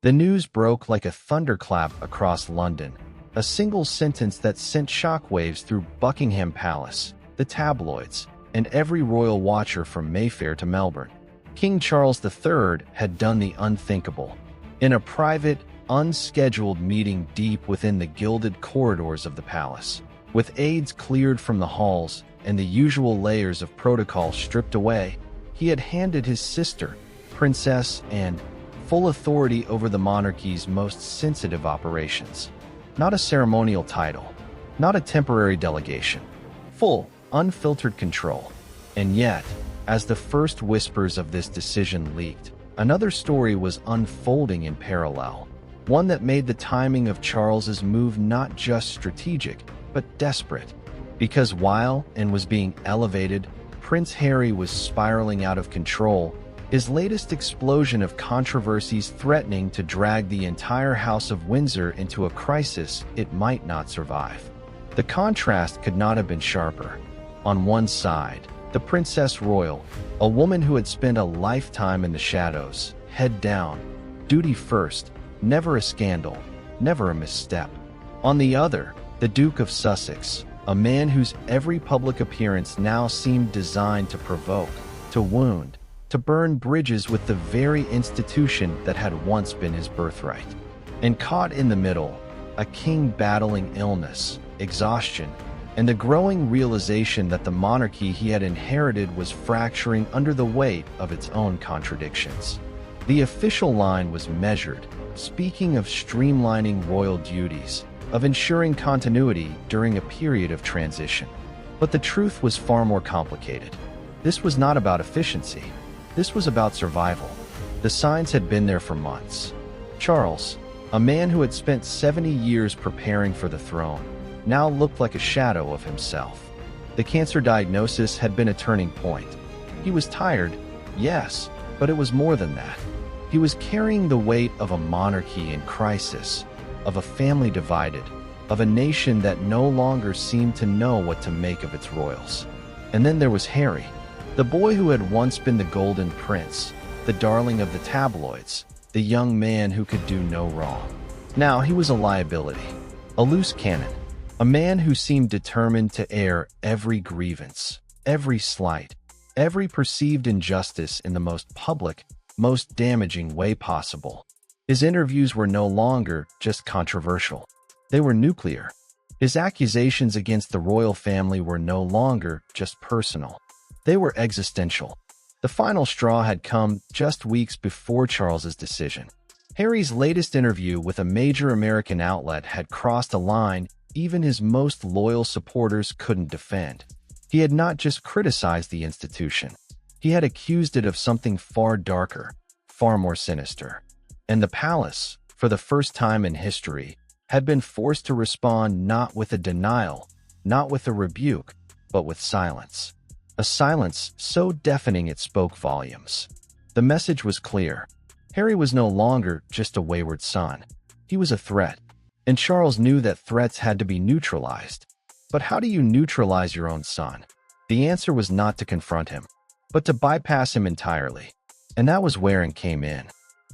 The news broke like a thunderclap across London, a single sentence that sent shockwaves through Buckingham Palace, the tabloids, and every royal watcher from Mayfair to Melbourne. King Charles III had done the unthinkable. In a private, unscheduled meeting deep within the gilded corridors of the palace, with aides cleared from the halls and the usual layers of protocol stripped away, he had handed his sister, Princess Anne, full authority over the monarchy's most sensitive operations. Not a ceremonial title, not a temporary delegation, full, unfiltered control. And yet, as the first whispers of this decision leaked, another story was unfolding in parallel, one that made the timing of Charles's move not just strategic, but desperate. Because while Anne was being elevated, Prince Harry was spiraling out of control, his latest explosion of controversies threatening to drag the entire House of Windsor into a crisis it might not survive. The contrast could not have been sharper. On one side, the Princess Royal, a woman who had spent a lifetime in the shadows, head down, duty first, never a scandal, never a misstep. On the other, the Duke of Sussex, a man whose every public appearance now seemed designed to provoke, to wound, to burn bridges with the very institution that had once been his birthright. And caught in the middle, a king battling illness, exhaustion, and the growing realization that the monarchy he had inherited was fracturing under the weight of its own contradictions. The official line was measured, speaking of streamlining royal duties, of ensuring continuity during a period of transition. But the truth was far more complicated. This was not about efficiency. This was about survival. The signs had been there for months. Charles, a man who had spent 70 years preparing for the throne, now looked like a shadow of himself. The cancer diagnosis had been a turning point. He was tired, yes, but it was more than that. He was carrying the weight of a monarchy in crisis, of a family divided, of a nation that no longer seemed to know what to make of its royals. And then there was Harry, the boy who had once been the Golden Prince, the darling of the tabloids, the young man who could do no wrong. Now he was a liability, a loose cannon, a man who seemed determined to air every grievance, every slight, every perceived injustice in the most public, most damaging way possible. His interviews were no longer just controversial. They were nuclear. His accusations against the royal family were no longer just personal. They were existential. The final straw had come just weeks before Charles's decision. Harry's latest interview with a major American outlet had crossed a line even his most loyal supporters couldn't defend. He had not just criticized the institution. He had accused it of something far darker, far more sinister. And the palace, for the first time in history, had been forced to respond not with a denial, not with a rebuke, but with silence. A silence so deafening it spoke volumes. The message was clear. Harry was no longer just a wayward son. He was a threat. And Charles knew that threats had to be neutralized. But how do you neutralize your own son? The answer was not to confront him, but to bypass him entirely. And that was where Anne came in.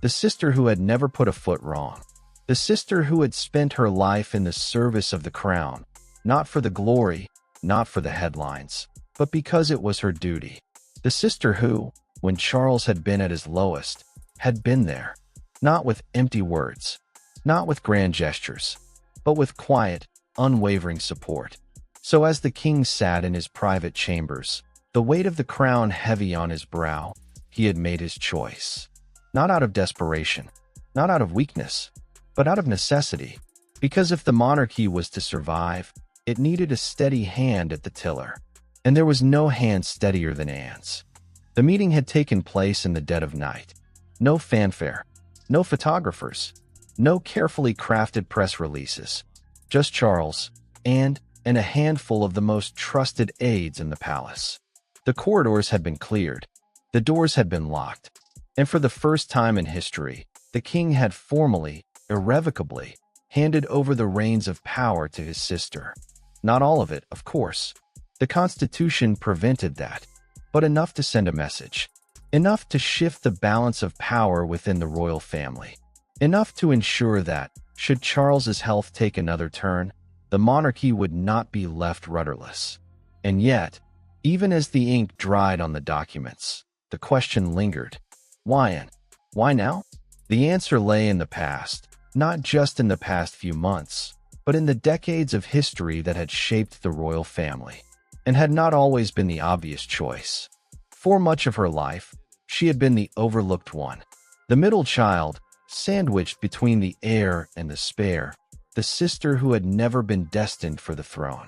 The sister who had never put a foot wrong. The sister who had spent her life in the service of the crown, not for the glory, not for the headlines, but because it was her duty. The sister who, when Charles had been at his lowest, had been there, not with empty words, not with grand gestures, but with quiet, unwavering support. So as the king sat in his private chambers, the weight of the crown heavy on his brow, he had made his choice. Not out of desperation, not out of weakness, but out of necessity. Because if the monarchy was to survive, it needed a steady hand at the tiller. And there was no hand steadier than Anne's. The meeting had taken place in the dead of night. No fanfare, no photographers, no carefully crafted press releases. Just Charles, Anne, and a handful of the most trusted aides in the palace. The corridors had been cleared. The doors had been locked. And for the first time in history, the king had formally, irrevocably, handed over the reins of power to his sister. Not all of it, of course. The Constitution prevented that, but enough to send a message. Enough to shift the balance of power within the royal family. enough to ensure that, should Charles's health take another turn, the monarchy would not be left rudderless. And yet, even as the ink dried on the documents, the question lingered. Why and why now? The answer lay in the past, not just in the past few months, but in the decades of history that had shaped the royal family, and had not always been the obvious choice. For much of her life, she had been the overlooked one, the middle child, sandwiched between the heir and the spare, the sister who had never been destined for the throne.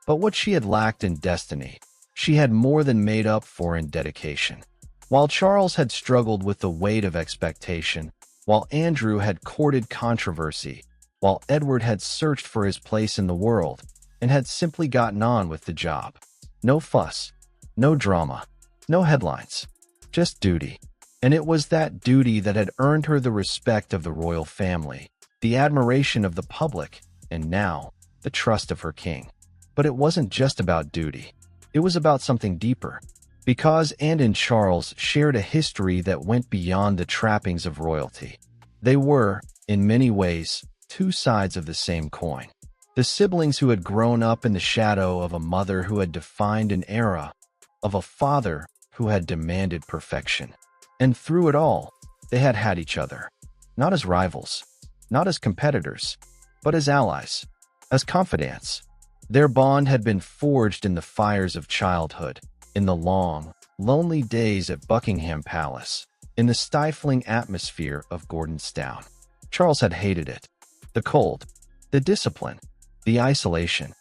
But what she had lacked in destiny, she had more than made up for in dedication. While Charles had struggled with the weight of expectation, while Andrew had courted controversy, while Edward had searched for his place in the world and had simply gotten on with the job. No fuss, no drama, no headlines, just duty. And it was that duty that had earned her the respect of the royal family, the admiration of the public, and now, the trust of her king. But it wasn't just about duty. It was about something deeper. Because Anne and Charles shared a history that went beyond the trappings of royalty. They were, in many ways, two sides of the same coin. The siblings who had grown up in the shadow of a mother who had defined an era, of a father who had demanded perfection. And through it all, they had had each other. Not as rivals, not as competitors, but as allies, as confidants. Their bond had been forged in the fires of childhood, in the long, lonely days at Buckingham Palace, in the stifling atmosphere of Gordonstown. Charles had hated it. The cold, the discipline, the isolation,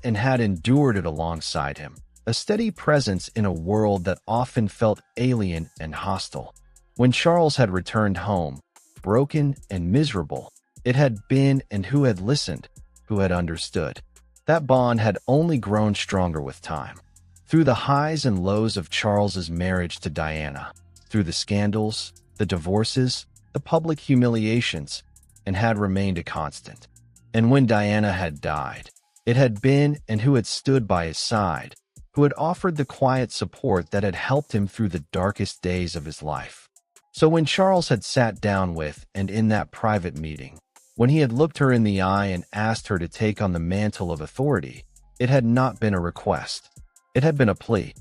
and had endured it alongside him, a steady presence in a world that often felt alien and hostile. When Charles had returned home, broken and miserable, it had been and who had listened, who had understood. That bond had only grown stronger with time. Through the highs and lows of Charles's marriage to Diana, through the scandals, the divorces, the public humiliations, and had remained a constant. And when Diana had died, it had been and who had stood by his side, who had offered the quiet support that had helped him through the darkest days of his life. So when Charles had sat down with and in that private meeting, when he had looked her in the eye and asked her to take on the mantle of authority, it had not been a request. It had been a plea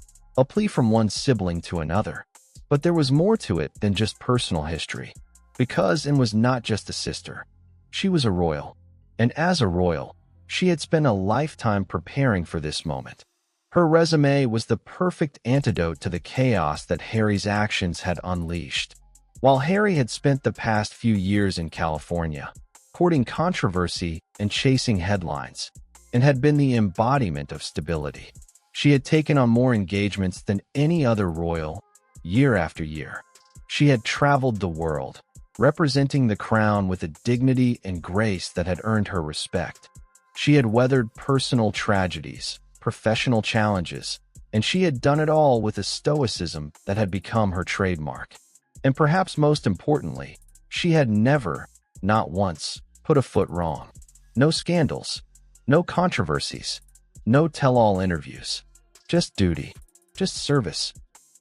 from one sibling to another. But there was more to it than just personal history, because Anne was not just a sister. She was a royal, and as a royal, she had spent a lifetime preparing for this moment. Her resume was the perfect antidote to the chaos that Harry's actions had unleashed. While Harry had spent the past few years in California, courting controversy and chasing headlines, and had been the embodiment of stability, she had taken on more engagements than any other royal, year after year. She had traveled the world, representing the crown with a dignity and grace that had earned her respect. She had weathered personal tragedies, professional challenges, and she had done it all with a stoicism that had become her trademark. And perhaps most importantly, she had never, not once, put a foot wrong. No scandals, no controversies, no tell-all interviews. Just duty, just service.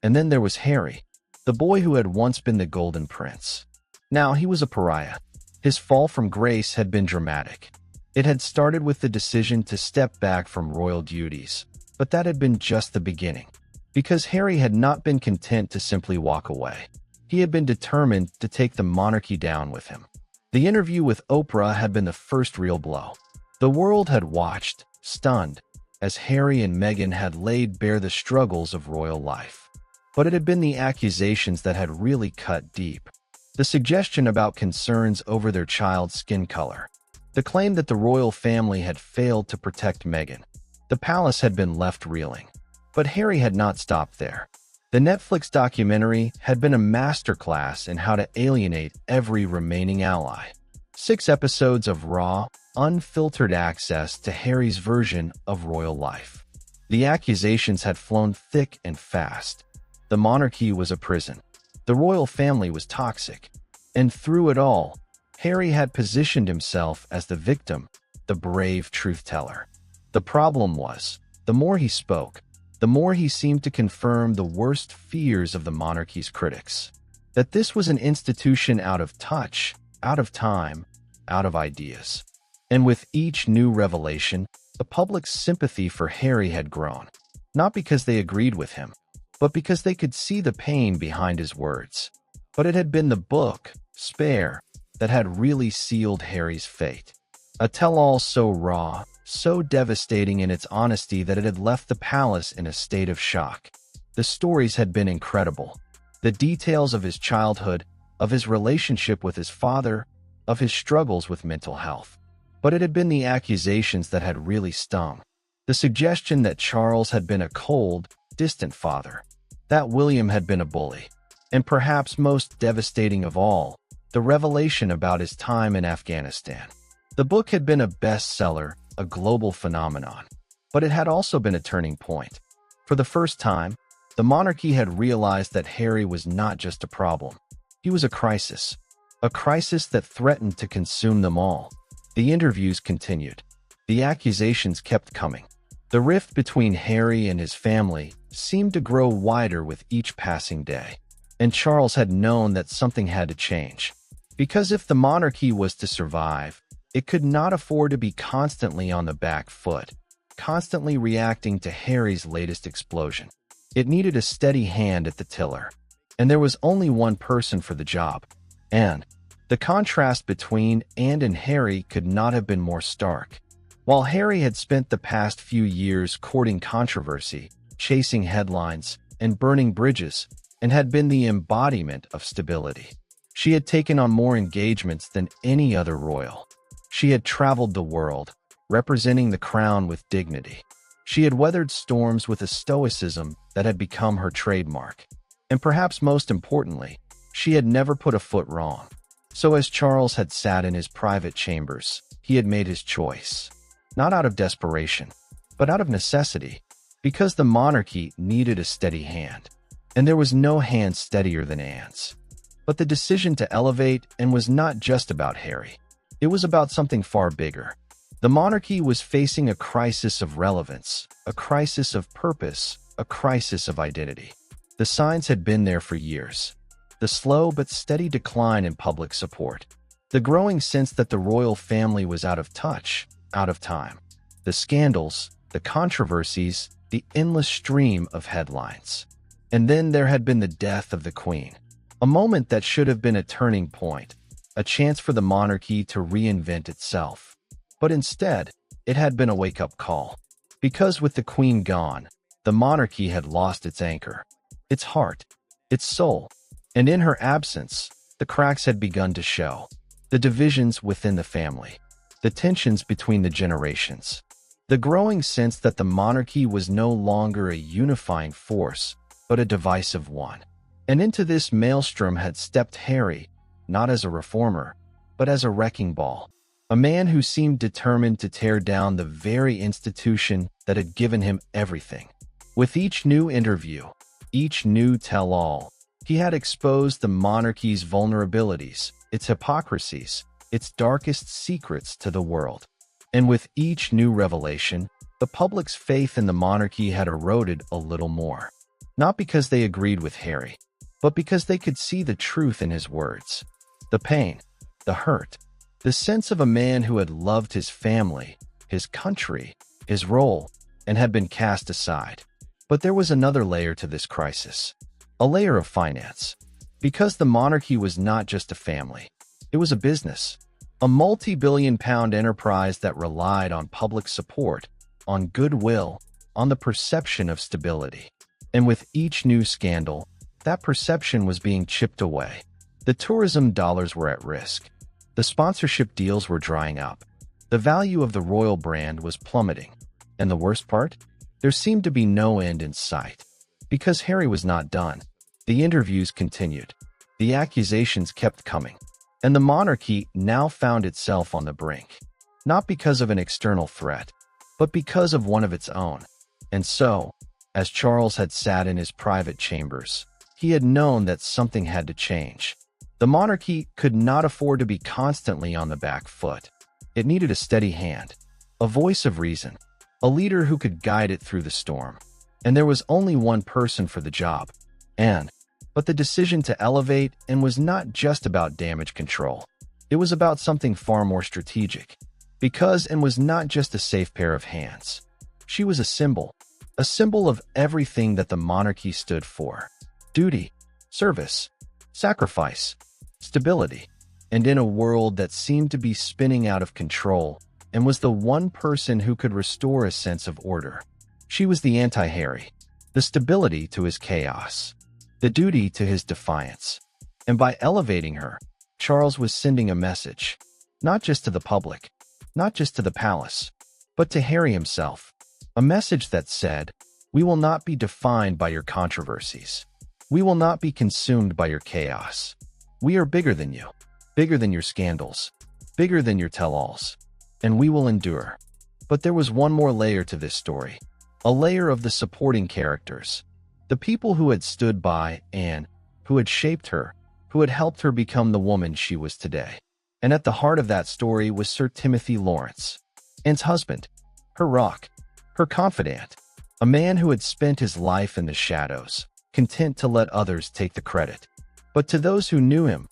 And then there was Harry, the boy who had once been the Golden Prince. Now he was a pariah. His fall from grace had been dramatic. It had started with the decision to step back from royal duties, but that had been just the beginning. Because Harry had not been content to simply walk away. He had been determined to take the monarchy down with him. The interview with Oprah had been the first real blow. The world had watched, stunned, as Harry and Meghan had laid bare the struggles of royal life. But it had been the accusations that had really cut deep. The suggestion about concerns over their child's skin color. The claim that the royal family had failed to protect Meghan. The palace had been left reeling. But Harry had not stopped there. The Netflix documentary had been a masterclass in how to alienate every remaining ally. 6 episodes of raw, unfiltered access to Harry's version of royal life. The accusations had flown thick and fast. The monarchy was a prison. The royal family was toxic. And through it all, Harry had positioned himself as the victim, the brave truth-teller. The problem was, the more he spoke, the more he seemed to confirm the worst fears of the monarchy's critics. That this was an institution out of touch, out of time, out of ideas. And with each new revelation, the public's sympathy for Harry had grown, not because they agreed with him, but because they could see the pain behind his words. But it had been the book, Spare, that had really sealed Harry's fate. A tell-all so raw, so devastating in its honesty that it had left the palace in a state of shock. The stories had been incredible. The details of his childhood, of his relationship with his father, of his struggles with mental health. But it had been the accusations that had really stung. The suggestion that Charles had been a cold, distant father, that William had been a bully, and perhaps most devastating of all, the revelation about his time in Afghanistan. The book had been a bestseller, a global phenomenon, but it had also been a turning point. For the first time, the monarchy had realized that Harry was not just a problem. He was a crisis that threatened to consume them all. The interviews continued. The accusations kept coming. The rift between Harry and his family seemed to grow wider with each passing day. And Charles had known that something had to change. Because if the monarchy was to survive, it could not afford to be constantly on the back foot, constantly reacting to Harry's latest explosion. It needed a steady hand at the tiller. And there was only one person for the job. And the contrast between Anne and Harry could not have been more stark. While Harry had spent the past few years courting controversy, chasing headlines, and burning bridges, and had been the embodiment of stability, she had taken on more engagements than any other royal. She had traveled the world, representing the crown with dignity. She had weathered storms with a stoicism that had become her trademark. And perhaps most importantly, she had never put a foot wrong. So as Charles had sat in his private chambers, he had made his choice. Not out of desperation, but out of necessity, because the monarchy needed a steady hand. And there was no hand steadier than Anne's. But the decision to elevate Anne was not just about Harry. It was about something far bigger. The monarchy was facing a crisis of relevance, a crisis of purpose, a crisis of identity. The signs had been there for years. The slow but steady decline in public support. The growing sense that the royal family was out of touch, out of time. The scandals, the controversies, the endless stream of headlines. And then there had been the death of the Queen. A moment that should have been a turning point, a chance for the monarchy to reinvent itself. But instead, it had been a wake-up call. Because with the Queen gone, the monarchy had lost its anchor, its heart, its soul. And in her absence, the cracks had begun to show. The divisions within the family, the tensions between the generations, the growing sense that the monarchy was no longer a unifying force, but a divisive one. And into this maelstrom had stepped Harry, not as a reformer, but as a wrecking ball. A man who seemed determined to tear down the very institution that had given him everything. With each new interview, each new tell-all, he had exposed the monarchy's vulnerabilities, its hypocrisies, its darkest secrets to the world. And with each new revelation, the public's faith in the monarchy had eroded a little more. Not because they agreed with Harry, but because they could see the truth in his words. The pain, the hurt, the sense of a man who had loved his family, his country, his role, and had been cast aside. But there was another layer to this crisis. A layer of finance. Because the monarchy was not just a family. It was a business. A multi-billion-pound enterprise that relied on public support, on goodwill, on the perception of stability. And with each new scandal, that perception was being chipped away. The tourism dollars were at risk. The sponsorship deals were drying up. The value of the royal brand was plummeting. And the worst part? There seemed to be no end in sight. Because Harry was not done, the interviews continued. The accusations kept coming. And the monarchy now found itself on the brink. Not because of an external threat, but because of one of its own. And so, as Charles had sat in his private chambers, he had known that something had to change. The monarchy could not afford to be constantly on the back foot. It needed a steady hand, a voice of reason, a leader who could guide it through the storm. And there was only one person for the job, Anne. But the decision to elevate Anne was not just about damage control. It was about something far more strategic. Because and was not just a safe pair of hands. She was a symbol of everything that the monarchy stood for. Duty, service, sacrifice, stability. And in a world that seemed to be spinning out of control, and was the one person who could restore a sense of order. She was the anti-Harry, the stability to his chaos, the duty to his defiance. And by elevating her, Charles was sending a message, not just to the public, not just to the palace, but to Harry himself. A message that said, "We will not be defined by your controversies. We will not be consumed by your chaos. We are bigger than you, bigger than your scandals, bigger than your tell-alls, and we will endure." But there was one more layer to this story, a layer of the supporting characters, the people who had stood by Anne, who had shaped her, who had helped her become the woman she was today. And at the heart of that story was Sir Timothy Lawrence, Anne's husband, her rock, her confidant, a man who had spent his life in the shadows, content to let others take the credit. But to those who knew him,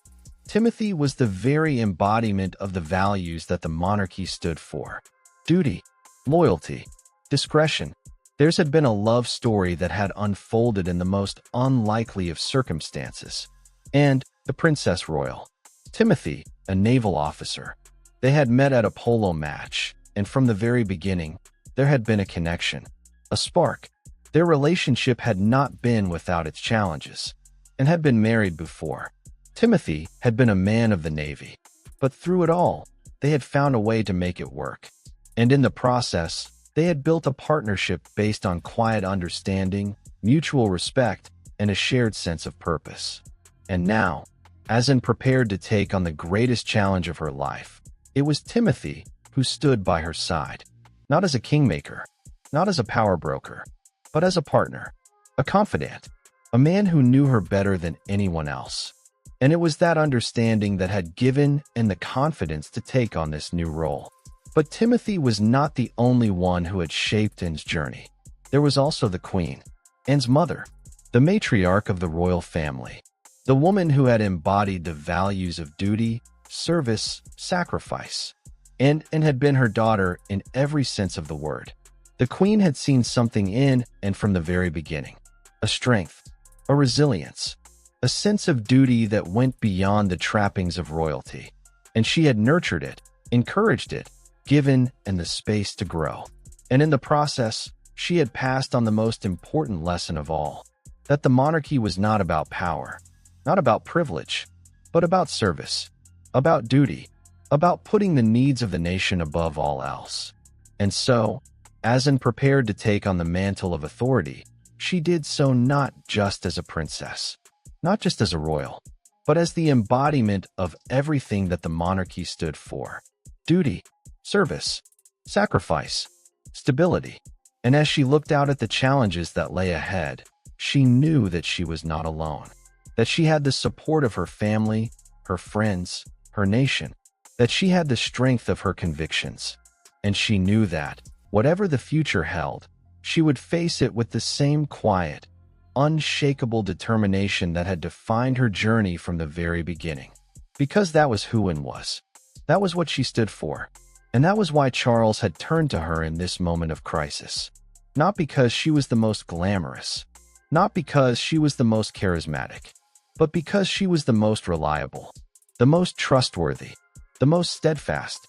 Timothy was the very embodiment of the values that the monarchy stood for. Duty, loyalty, discretion. Theirs had been a love story that had unfolded in the most unlikely of circumstances. And the Princess Royal, Timothy, a naval officer. They had met at a polo match, and from the very beginning, there had been a connection, a spark. Their relationship had not been without its challenges, and had been married before. Timothy had been a man of the Navy, but through it all, they had found a way to make it work. And in the process, they had built a partnership based on quiet understanding, mutual respect, and a shared sense of purpose. And now, as Anne prepared to take on the greatest challenge of her life, it was Timothy who stood by her side, not as a kingmaker, not as a power broker, but as a partner, a confidant, a man who knew her better than anyone else. And it was that understanding that had given Anne the confidence to take on this new role. But Timothy was not the only one who had shaped Anne's journey. There was also the Queen, Anne's mother, the matriarch of the royal family, the woman who had embodied the values of duty, service, sacrifice, and had been her daughter in every sense of the word. The Queen had seen something in Anne from the very beginning, a strength, a resilience, a sense of duty that went beyond the trappings of royalty, and she had nurtured it, encouraged it, given Anne the space to grow. And in the process, she had passed on the most important lesson of all, that the monarchy was not about power, not about privilege, but about service, about duty, about putting the needs of the nation above all else. And so, as Anne prepared to take on the mantle of authority, she did so not just as a princess, not just as a royal, but as the embodiment of everything that the monarchy stood for: duty, service, sacrifice, stability. And as she looked out at the challenges that lay ahead, she knew that she was not alone, that she had the support of her family, her friends, her nation, that she had the strength of her convictions. And she knew that, whatever the future held, she would face it with the same quiet, unshakable determination that had defined her journey from the very beginning. Because that was who Anne was. That was what she stood for. And that was why Charles had turned to her in this moment of crisis. Not because she was the most glamorous, not because she was the most charismatic, but because she was the most reliable, the most trustworthy, the most steadfast.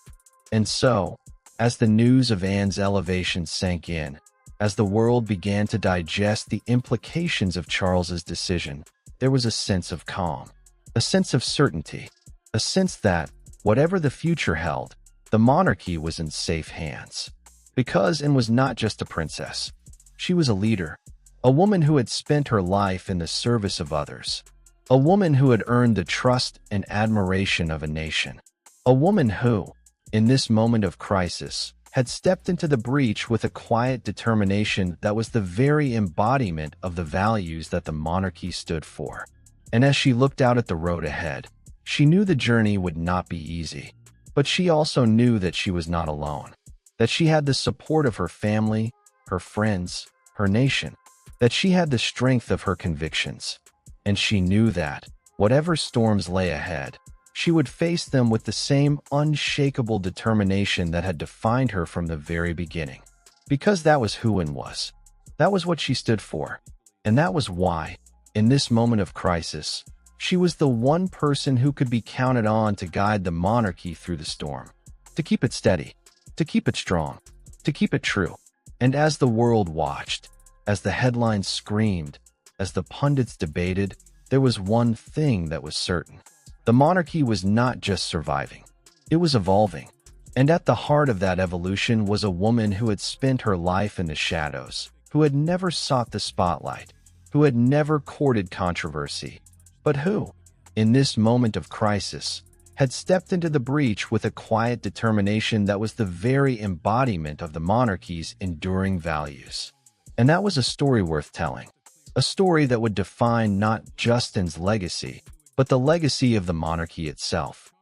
And so, as the news of Anne's elevation sank in, as the world began to digest the implications of Charles's decision, there was a sense of calm, a sense of certainty, a sense that, whatever the future held, the monarchy was in safe hands. Because Anne was not just a princess. She was a leader, a woman who had spent her life in the service of others, a woman who had earned the trust and admiration of a nation, a woman who, in this moment of crisis, had stepped into the breach with a quiet determination that was the very embodiment of the values that the monarchy stood for. And as she looked out at the road ahead, she knew the journey would not be easy. But she also knew that she was not alone, that she had the support of her family, her friends, her nation, that she had the strength of her convictions. And she knew that, whatever storms lay ahead, She would face them with the same unshakable determination that had defined her from the very beginning. Because that was who Anne was. That was what she stood for. And that was why, in this moment of crisis, she was the one person who could be counted on to guide the monarchy through the storm, to keep it steady, to keep it strong, to keep it true. And as the world watched, as the headlines screamed, as the pundits debated, there was one thing that was certain. The monarchy was not just surviving, it was evolving. And at the heart of that evolution was a woman who had spent her life in the shadows, who had never sought the spotlight, who had never courted controversy, but who, in this moment of crisis, had stepped into the breach with a quiet determination that was the very embodiment of the monarchy's enduring values. And that was a story worth telling, a story that would define not just Anne's legacy, but the legacy of the monarchy itself.